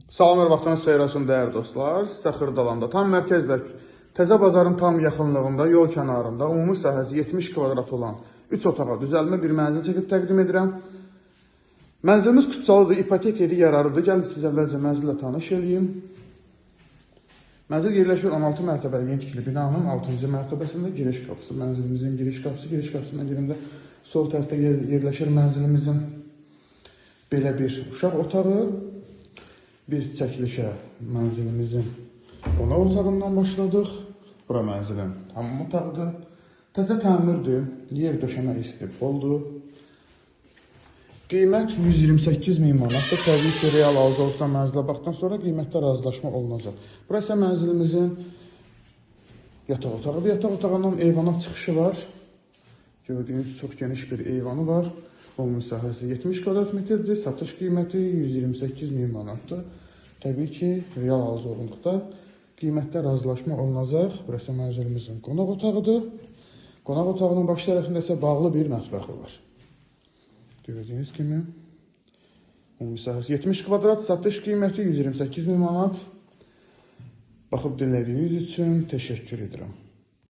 Salamlar, vaxtınız xeyir olsun dəyərli dostlar. Sizə Xırdalanda, tam mərkəzdə, Təzə bazarın tam yaxınlığında, yol kənarında, ümumi sahəsi 70 kvadrat olan 3 otağa düzəlmə bir mənzil çəkib təqdim edirəm. Mənzilimiz Kutsalıdır, ipotek evi yararıdır. Gəlin sizə əvvəlcə mənzillə tanış edeyim. Mənzil yerləşir 16 mərtəbəli yeni tikili binanın 6-cı mərtəbəsində giriş qapısı. Mənzilimizin giriş qapısından girəndə sol tərəfdə yerləşir mənzilimizin belə bir uşaq otağı. Biz çəkilişə mənzilimizin qonaq otağından başladıq. Bura mənzilin hamam otağıdır. Təzə təmirdir. Yer döşəmə isti boldur. Qiymət 128.000 manatdır. Təbii ki, real alıcılıqdan mənzilə baxdan sonra qiymətdə razılaşma olunacaq. Burası mənzilimizin yataq otağıdır. Yataq otağından eyvana çıxışı var. Gördüyünüz çox geniş bir eyvanı var. Ümumi sahəsi 70 kvadrat metrdir. Satış qiyməti 128.000 manatdır. Təbii ki, real alıcı olunduqda qiymətdə razılaşma olunacaq. Burası mənzilimizin qonaq otağıdır. Qonaq otağının baş tərəfində isə bağlı bir mətbəxi var. Gördüyünüz kimi ümumi sahəsi 70 kvadrat, satış qiyməti 128.000 manat. Baxıb dinlədiyiniz üçün təşəkkür edirəm.